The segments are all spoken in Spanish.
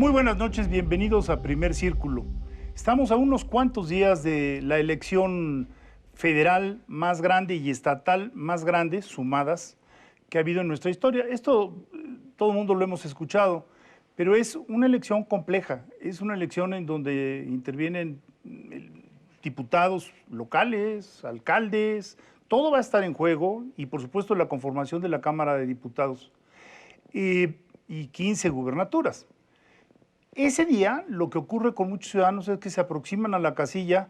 Muy buenas noches, bienvenidos a Primer Círculo. Estamos a unos cuantos días de la elección federal más grande y estatal más grande, sumadas, que ha habido en nuestra historia. Esto todo el mundo lo hemos escuchado, pero es una elección compleja. Es una elección en donde intervienen diputados locales, alcaldes, todo va a estar en juego y por supuesto la conformación de la Cámara de Diputados y 15 gubernaturas. Ese día lo que ocurre con muchos ciudadanos es que se aproximan a la casilla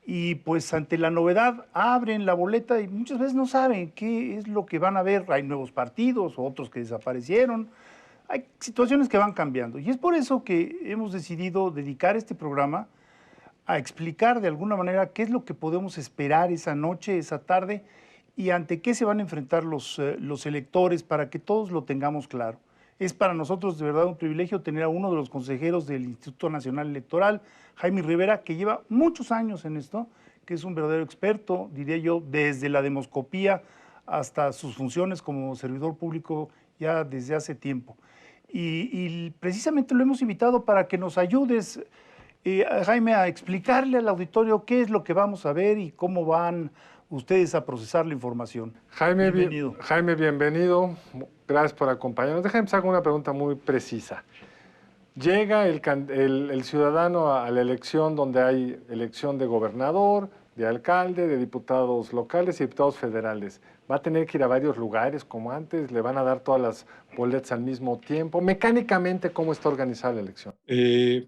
y pues ante la novedad abren la boleta y muchas veces no saben qué es lo que van a ver. Hay nuevos partidos, otros que desaparecieron, hay situaciones que van cambiando. Y es por eso que hemos decidido dedicar este programa a explicar de alguna manera qué es lo que podemos esperar esa noche, esa tarde, y ante qué se van a enfrentar los electores para que todos lo tengamos claro. Es para nosotros de verdad un privilegio tener a uno de los consejeros del Instituto Nacional Electoral, Jaime Rivera, que lleva muchos años en esto, que es un verdadero experto, diría yo, desde la demoscopía hasta sus funciones como servidor público ya desde hace tiempo. Y precisamente lo hemos invitado para que nos ayudes, Jaime, a explicarle al auditorio qué es lo que vamos a ver y cómo van ustedes a procesar la información. Jaime, Bienvenido. Jaime, bienvenido. Gracias por acompañarnos. Déjame hacer una pregunta muy precisa. Llega el ciudadano a la elección donde hay elección de gobernador, de alcalde, de diputados locales y diputados federales. ¿Va a tener que ir a varios lugares como antes? ¿Le van a dar todas las boletas al mismo tiempo? Mecánicamente, ¿cómo está organizada la elección?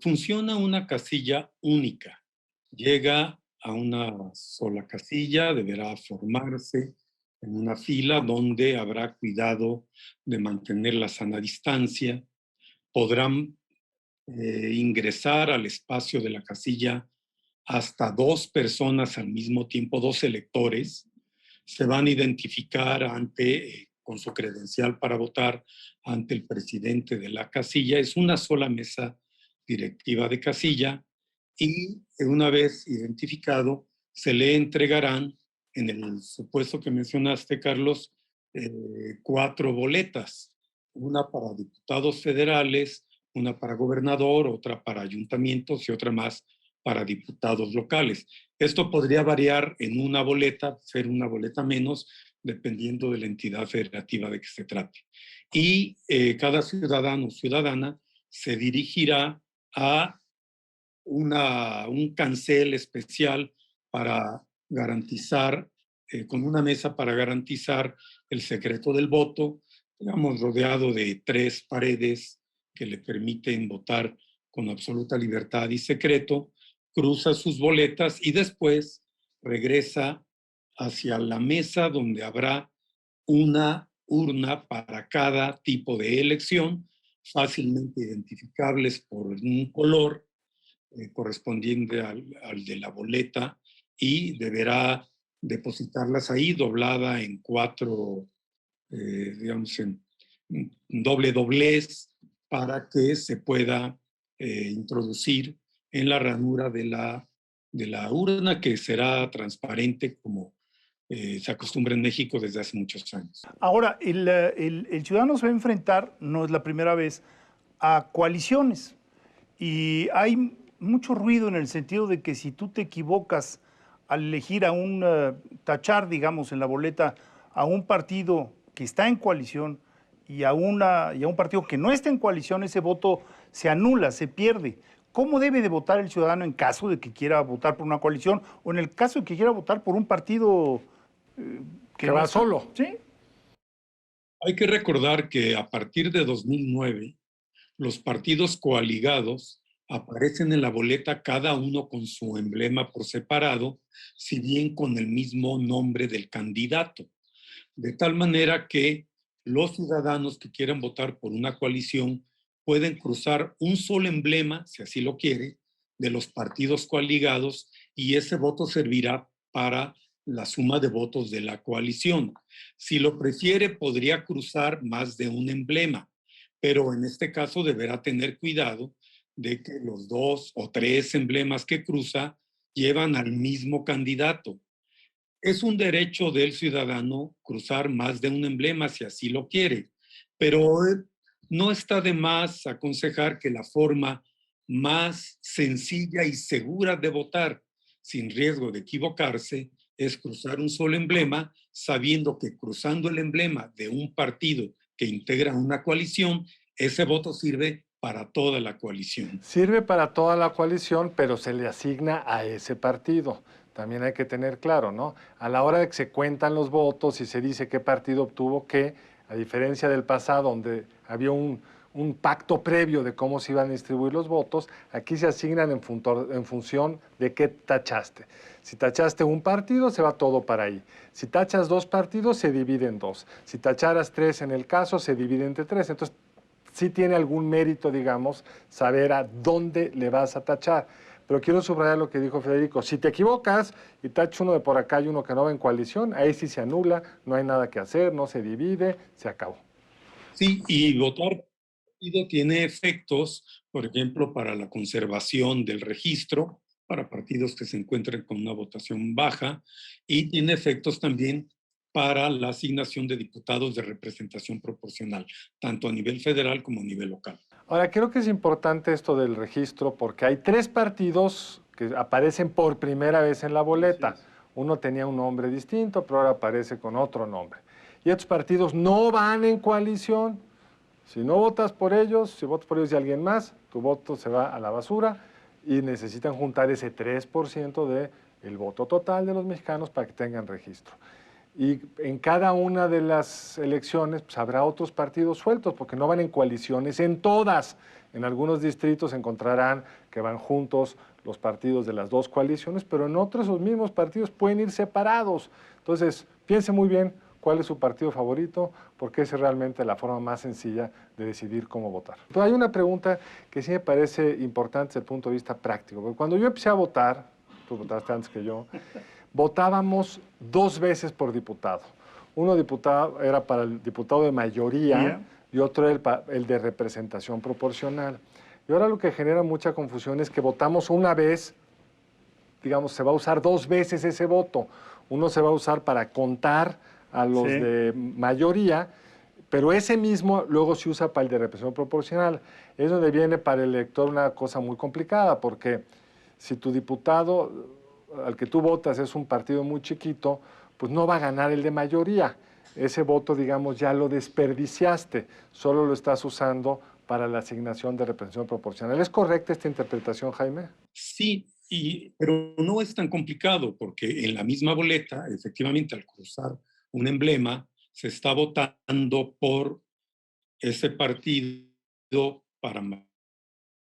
Funciona una casilla única. Llega a una sola casilla, deberá formarse en una fila donde habrá cuidado de mantener la sana distancia. Podrán ingresar al espacio de la casilla hasta 2 personas al mismo tiempo, 2 electores. Se van a identificar con su credencial para votar ante el presidente de la casilla. Es una sola mesa directiva de casilla y una vez identificado se le entregarán, en el supuesto que mencionaste, Carlos, 4 boletas, una para diputados federales, una para gobernador, otra para ayuntamientos y otra más para diputados locales. Esto podría variar en una boleta, ser una boleta menos, dependiendo de la entidad federativa de que se trate. Y cada ciudadano o ciudadana se dirigirá a un cancel especial para garantizar, con una mesa para garantizar el secreto del voto, digamos, rodeado de 3 paredes que le permiten votar con absoluta libertad y secreto, cruza sus boletas y después regresa hacia la mesa donde habrá una urna para cada tipo de elección, fácilmente identificables por un color correspondiente al de la boleta, y deberá depositarlas ahí doblada en 4, digamos, en doble doblez, para que se pueda introducir en la ranura de la urna, que será transparente como se acostumbra en México desde hace muchos años. Ahora, el ciudadano se va a enfrentar, no es la primera vez, a coaliciones. Y hay mucho ruido en el sentido de que si tú te equivocas al elegir tachar, digamos, en la boleta a un partido que está en coalición y a un partido que no está en coalición, ese voto se anula, se pierde. ¿Cómo debe de votar el ciudadano en caso de que quiera votar por una coalición o en el caso de que quiera votar por un partido que va solo? ¿Sí? Hay que recordar que a partir de 2009, los partidos coaligados aparecen en la boleta cada uno con su emblema por separado, si bien con el mismo nombre del candidato. De tal manera que los ciudadanos que quieran votar por una coalición pueden cruzar un solo emblema, si así lo quiere, de los partidos coaligados, y ese voto servirá para la suma de votos de la coalición. Si lo prefiere, podría cruzar más de un emblema, pero en este caso deberá tener cuidado de que los 2 o 3 emblemas que cruza llevan al mismo candidato. Es un derecho del ciudadano cruzar más de un emblema si así lo quiere, pero no está de más aconsejar que la forma más sencilla y segura de votar, sin riesgo de equivocarse, es cruzar un solo emblema, sabiendo que cruzando el emblema de un partido que integra una coalición, ese voto sirve para toda la coalición. Sirve para toda la coalición, pero se le asigna a ese partido. También hay que tener claro, ¿no? A la hora de que se cuentan los votos y se dice qué partido obtuvo qué, a diferencia del pasado, donde había un pacto previo de cómo se iban a distribuir los votos, aquí se asignan en función de qué tachaste. Si tachaste un partido, se va todo para ahí. Si tachas dos partidos, se divide en dos. Si tacharas tres en el caso, se divide entre tres. Entonces, sí tiene algún mérito, digamos, saber a dónde le vas a tachar. Pero quiero subrayar lo que dijo Federico. Si te equivocas y tachas uno de por acá y uno que no va en coalición, ahí sí se anula, no hay nada que hacer, no se divide, se acabó. Sí, y votar partido tiene efectos, por ejemplo, para la conservación del registro, para partidos que se encuentren con una votación baja, y tiene efectos también para la asignación de diputados de representación proporcional, tanto a nivel federal como a nivel local. Ahora, creo que es importante esto del registro porque hay 3 partidos que aparecen por primera vez en la boleta. Uno tenía un nombre distinto, pero ahora aparece con otro nombre. Y estos partidos no van en coalición. Si no votas por ellos, si votas por ellos y alguien más, tu voto se va a la basura y necesitan juntar ese 3% del voto total de los mexicanos para que tengan registro. Y en cada una de las elecciones pues, habrá otros partidos sueltos, porque no van en coaliciones en todas. En algunos distritos encontrarán que van juntos los partidos de las 2 coaliciones, pero en otros esos mismos partidos pueden ir separados. Entonces, piense muy bien cuál es su partido favorito, porque esa es realmente la forma más sencilla de decidir cómo votar. Pero hay una pregunta que sí me parece importante desde el punto de vista práctico, porque cuando yo empecé a votar, tú votaste antes que yo, votábamos 2 veces por diputado. Uno diputado era para el diputado de mayoría y otro el de representación proporcional. Y ahora lo que genera mucha confusión es que votamos una vez, digamos, se va a usar 2 veces ese voto. Uno se va a usar para contar a los de mayoría, pero ese mismo luego se usa para el de representación proporcional. Es donde viene para el elector una cosa muy complicada, porque si tu diputado al que tú votas es un partido muy chiquito, pues no va a ganar el de mayoría. Ese voto, digamos, ya lo desperdiciaste, solo lo estás usando para la asignación de representación proporcional. ¿Es correcta esta interpretación, Jaime? Sí, pero no es tan complicado porque en la misma boleta, efectivamente, al cruzar un emblema, se está votando por ese partido para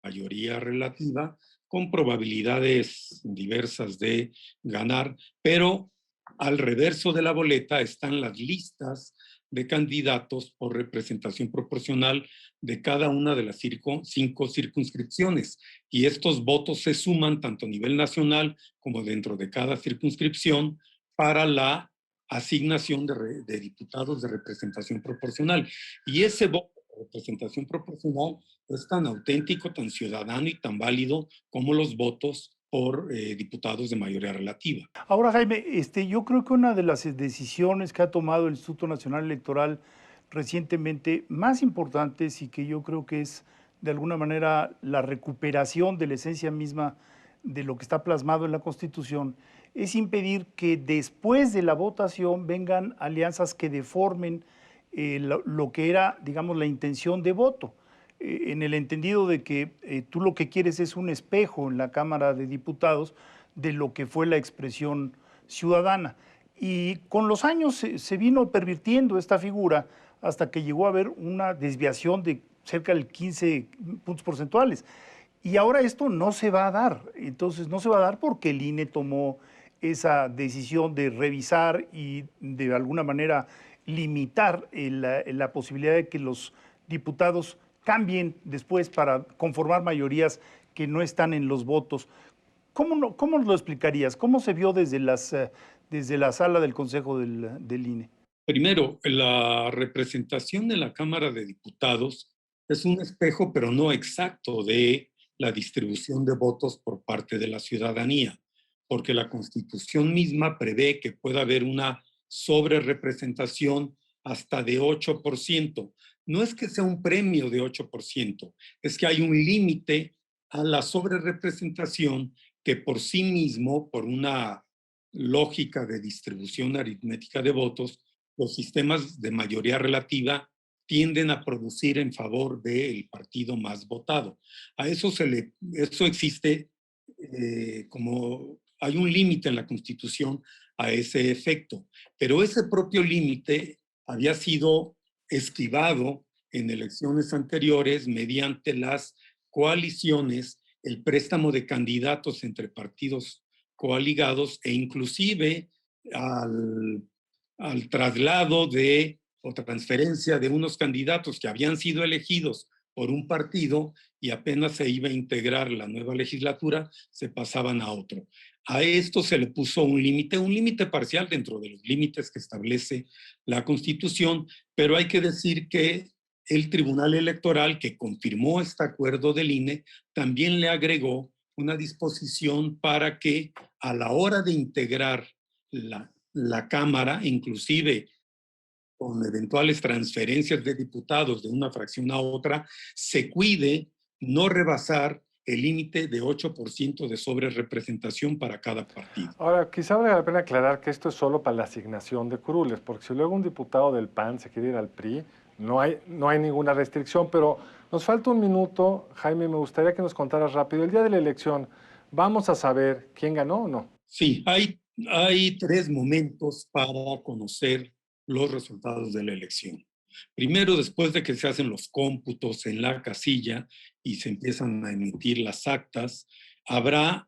mayoría relativa, con probabilidades diversas de ganar, pero al reverso de la boleta están las listas de candidatos por representación proporcional de cada una de las 5 circunscripciones. Y estos votos se suman tanto a nivel nacional como dentro de cada circunscripción para la asignación de diputados de representación proporcional. Y ese voto de representación proporcional es tan auténtico, tan ciudadano y tan válido como los votos por diputados de mayoría relativa. Ahora, Jaime, yo creo que una de las decisiones que ha tomado el Instituto Nacional Electoral recientemente, más importantes y que yo creo que es de alguna manera la recuperación de la esencia misma de lo que está plasmado en la Constitución, es impedir que después de la votación vengan alianzas que deformen lo que era, digamos, la intención de voto. En el entendido de que tú lo que quieres es un espejo en la Cámara de Diputados de lo que fue la expresión ciudadana. Y con los años se vino pervirtiendo esta figura hasta que llegó a haber una desviación de cerca del 15 puntos porcentuales. Y ahora esto no se va a dar. Entonces no se va a dar porque el INE tomó esa decisión de revisar y de alguna manera limitar la posibilidad de que los diputados cambien después para conformar mayorías que no están en los votos. ¿Cómo lo explicarías? ¿Cómo se vio desde la sala del Consejo del INE? Primero, la representación en la Cámara de Diputados es un espejo, pero no exacto, de la distribución de votos por parte de la ciudadanía, porque la Constitución misma prevé que pueda haber una sobrerepresentación hasta de 8%, no es que sea un premio de 8%, es que hay un límite a la sobrerepresentación que por sí mismo, por una lógica de distribución aritmética de votos, los sistemas de mayoría relativa tienden a producir en favor del partido más votado. A eso, eso existe como hay un límite en la Constitución a ese efecto, pero ese propio límite había sido esquivado en elecciones anteriores mediante las coaliciones, el préstamo de candidatos entre partidos coaligados e inclusive al traslado de o transferencia de unos candidatos que habían sido elegidos por un partido y apenas se iba a integrar la nueva legislatura, se pasaban a otro. A esto se le puso un límite parcial dentro de los límites que establece la Constitución, pero hay que decir que el Tribunal Electoral, que confirmó este acuerdo del INE, también le agregó una disposición para que a la hora de integrar la Cámara, inclusive con eventuales transferencias de diputados de una fracción a otra, se cuide no rebasar el límite de 8% de sobrerepresentación para cada partido. Ahora, quizá valga la pena aclarar que esto es solo para la asignación de curules, porque si luego un diputado del PAN se quiere ir al PRI, no hay ninguna restricción, pero nos falta un minuto. Jaime, me gustaría que nos contaras rápido. El día de la elección, ¿vamos a saber quién ganó o no? Sí, hay 3 momentos para conocer los resultados de la elección. Primero, después de que se hacen los cómputos en la casilla y se empiezan a emitir las actas, habrá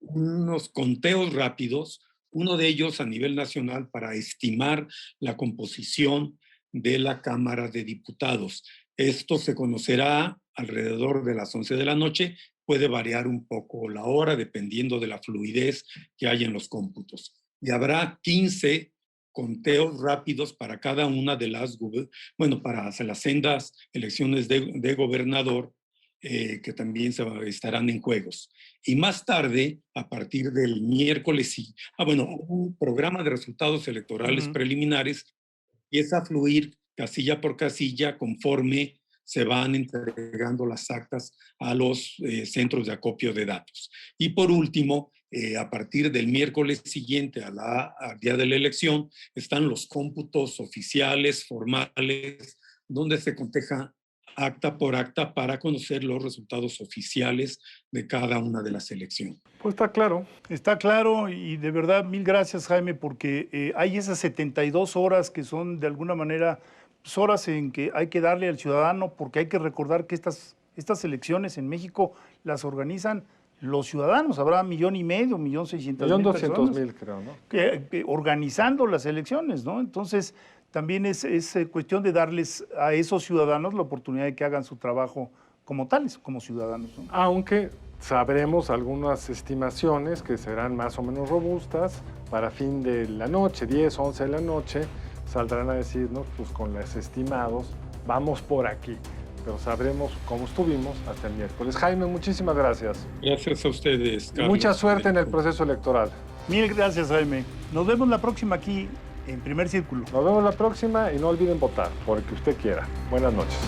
unos conteos rápidos, uno de ellos a nivel nacional para estimar la composición de la Cámara de Diputados. Esto se conocerá alrededor de las 11 de la noche, puede variar un poco la hora dependiendo de la fluidez que hay en los cómputos. Y habrá 15 conteos rápidos para cada una de para las sendas elecciones de gobernador que también estarán en juegos. Y más tarde, a partir del miércoles, un programa de resultados electorales preliminares empieza a fluir casilla por casilla conforme se van entregando las actas a los centros de acopio de datos. Y por último, a partir del miércoles siguiente al día de la elección, están los cómputos oficiales, formales, donde se coteja acta por acta para conocer los resultados oficiales de cada una de las elecciones. Pues está claro. Está claro y de verdad mil gracias, Jaime, porque hay esas 72 horas que son de alguna manera horas en que hay que darle al ciudadano, porque hay que recordar que estas elecciones en México las organizan los ciudadanos. Habrá 1,500,000, 1,600,000 personas. 1,200,000 creo, ¿no? Organizando las elecciones, ¿no? Entonces, también es cuestión de darles a esos ciudadanos la oportunidad de que hagan su trabajo como tales, como ciudadanos, ¿no? Aunque sabremos algunas estimaciones que serán más o menos robustas para fin de la noche, 10, 11 de la noche, saldrán a decirnos, pues con los estimados, vamos por aquí. Pero sabremos cómo estuvimos hasta el miércoles. Jaime, muchísimas gracias. Gracias a ustedes, Carlos. Mucha suerte en el proceso electoral. Mil gracias, Jaime. Nos vemos la próxima aquí en Primer Círculo. Nos vemos la próxima y no olviden votar por el que usted quiera. Buenas noches.